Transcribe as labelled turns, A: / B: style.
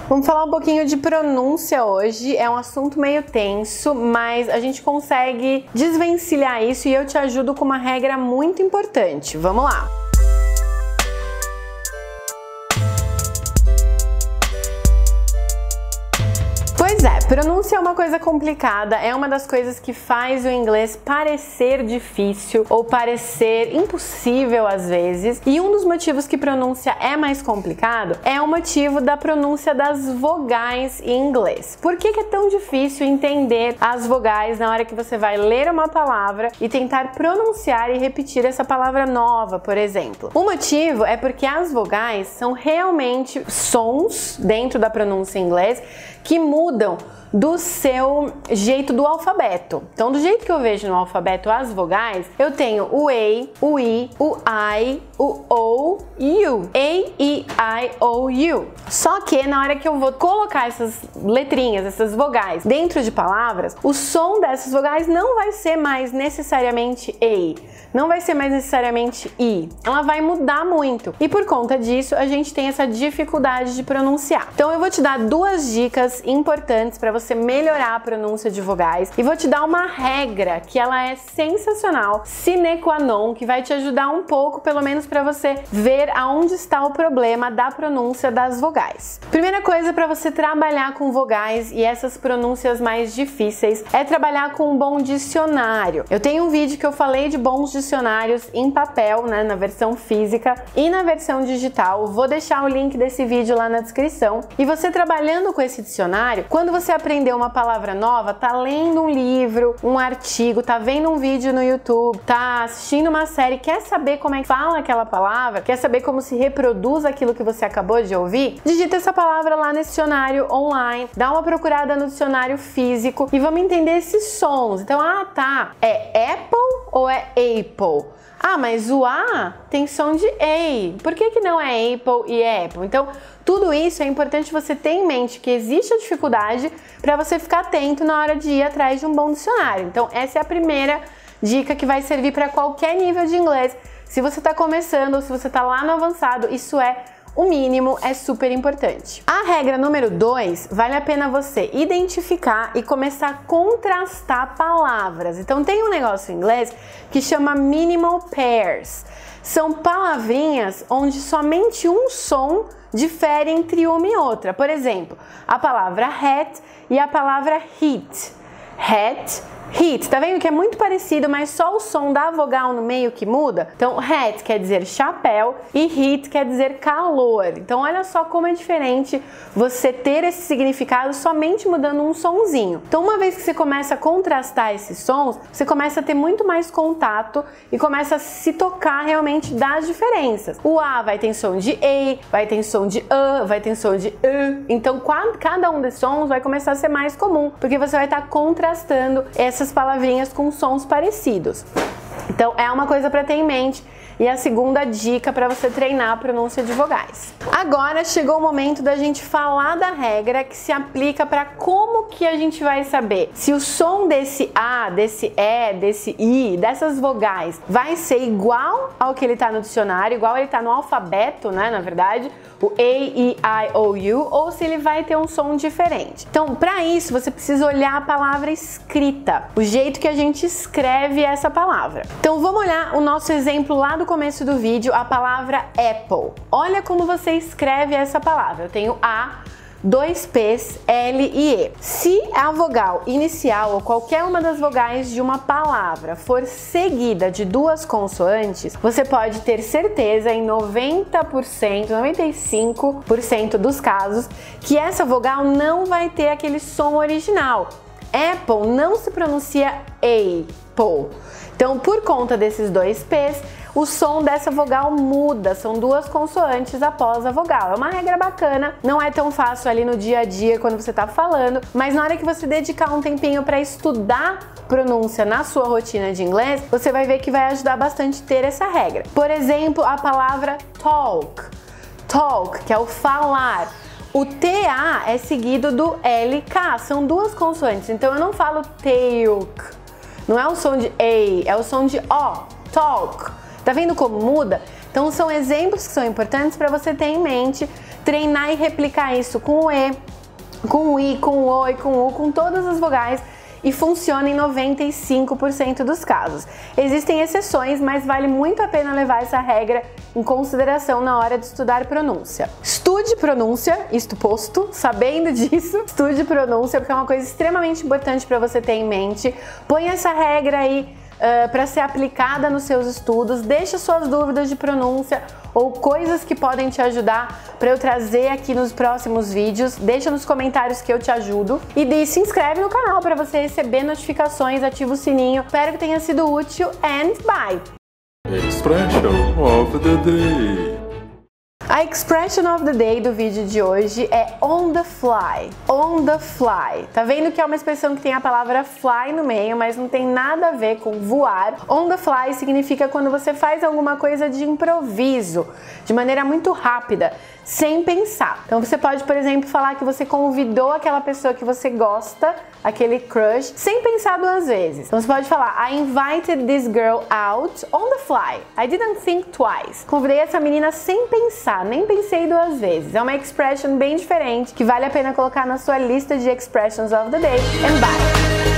A: Vamos falar um pouquinho de pronúncia hoje. É um assunto meio tenso, mas a gente consegue desvencilhar isso e eu te ajudo com uma regra muito importante. Vamos lá! Pois é, pronúncia é uma coisa complicada, é uma das coisas que faz o inglês parecer difícil ou parecer impossível às vezes. E um dos motivos que pronúncia é mais complicado é o motivo da pronúncia das vogais em inglês. Por que é tão difícil entender as vogais na hora que você vai ler uma palavra e tentar pronunciar e repetir essa palavra nova, por exemplo? O motivo é porque as vogais são realmente sons dentro da pronúncia em inglês que mudam do seu jeito do alfabeto. Então, do jeito que eu vejo no alfabeto as vogais, eu tenho o E, o I, o I, o O e U. A, E, I, O, U. Só que na hora que eu vou colocar essas letrinhas, essas vogais dentro de palavras, o som dessas vogais não vai ser mais necessariamente A. Não vai ser mais necessariamente I. Ela vai mudar muito. E por conta disso, a gente tem essa dificuldade de pronunciar. Então eu vou te dar duas dicas importantes para você melhorar a pronúncia de vogais e vou te dar uma regra que ela é sensacional, sine qua non, que vai te ajudar um pouco, pelo menos para você ver aonde está o problema da pronúncia das vogais. Primeira coisa para você trabalhar com vogais e essas pronúncias mais difíceis é trabalhar com um bom dicionário. Eu tenho um vídeo que eu falei de bons dicionários em papel, né, na versão física e na versão digital. Vou deixar o link desse vídeo lá na descrição. E você trabalhando com esse dicionário, quando você aprender uma palavra nova, tá lendo um livro, um artigo, tá vendo um vídeo no YouTube, tá assistindo uma série, quer saber como é que fala aquela palavra, quer saber como se reproduz aquilo que você acabou de ouvir, digita essa palavra lá nesse dicionário online, dá uma procurada no dicionário físico e vamos entender esses sons. Então, é Apple ou é Apple? Ah, mas o A tem som de A. Por que não é Apple e é Apple? Então, tudo isso é importante você ter em mente que existe a dificuldade para você ficar atento na hora de ir atrás de um bom dicionário. Então, essa é a primeira dica que vai servir para qualquer nível de inglês. Se você está começando ou se você está lá no avançado, isso é o mínimo, é super importante. A regra número 2, vale a pena você identificar e começar a contrastar palavras. Então tem um negócio em inglês que chama minimal pairs. São palavrinhas onde somente um som difere entre uma e outra. Por exemplo, a palavra hat e a palavra heat. Hat, heat, tá vendo que é muito parecido, mas só o som da vogal no meio que muda? Então, hat quer dizer chapéu e heat quer dizer calor. Então, olha só como é diferente você ter esse significado somente mudando um sonzinho. Então, uma vez que você começa a contrastar esses sons, você começa a ter muito mais contato e começa a se tocar realmente das diferenças. O A vai ter som de E, vai ter som de A, vai ter som de U. Então, cada um desses sons vai começar a ser mais comum, porque você vai estar contrastando essas palavrinhas com sons parecidos. Então é uma coisa para ter em mente e a segunda dica para você treinar a pronúncia de vogais. Agora chegou o momento da gente falar da regra que se aplica para como que a gente vai saber se o som desse A, desse E, desse I, dessas vogais vai ser igual ao que ele está no dicionário, igual ele está no alfabeto, né, na verdade, o A, E, I, O, U, ou se ele vai ter um som diferente. Então, para isso, você precisa olhar a palavra escrita, o jeito que a gente escreve essa palavra. Então, vamos olhar o nosso exemplo lá do começo do vídeo, a palavra Apple. Olha como você escreve essa palavra. Eu tenho A, 2 P's, L e E. Se a vogal inicial ou qualquer uma das vogais de uma palavra for seguida de duas consoantes, você pode ter certeza em 90%, 95% dos casos que essa vogal não vai ter aquele som original. Apple não se pronuncia Apple. Então, por conta desses 2 P's, o som dessa vogal muda, são duas consoantes após a vogal. É uma regra bacana, não é tão fácil ali no dia a dia quando você tá falando, mas na hora que você dedicar um tempinho para estudar pronúncia na sua rotina de inglês, você vai ver que vai ajudar bastante ter essa regra. Por exemplo, a palavra talk. Talk, que é o falar. O TA é seguido do LK, são duas consoantes, então eu não falo talk. Não é o som de A, é o som de O, talk. Tá vendo como muda? Então são exemplos que são importantes para você ter em mente treinar e replicar isso com o E, com o I, com o O e com o U, com todas as vogais, e funciona em 95% dos casos. Existem exceções, mas vale muito a pena levar essa regra em consideração na hora de estudar pronúncia. Estude pronúncia, isto posto, sabendo disso, estude pronúncia, porque é uma coisa extremamente importante para você ter em mente. Põe essa regra aí para ser aplicada nos seus estudos, deixa suas dúvidas de pronúncia ou coisas que podem te ajudar para eu trazer aqui nos próximos vídeos, deixa nos comentários que eu te ajudo e se inscreve no canal para você receber notificações, ativa o sininho. Espero que tenha sido útil and bye!
B: Expression of the day.
A: A expression of the day do vídeo de hoje é on the fly. On the fly. Tá vendo que é uma expressão que tem a palavra fly no meio, mas não tem nada a ver com voar. On the fly significa quando você faz alguma coisa de improviso, de maneira muito rápida, sem pensar. Então você pode, por exemplo, falar que você convidou aquela pessoa que você gosta, aquele crush, sem pensar duas vezes. Então você pode falar: I invited this girl out on the fly. I didn't think twice. Convidei essa menina sem pensar, nem pensei duas vezes. É uma expression bem diferente que vale a pena colocar na sua lista de expressions of the day. And bye!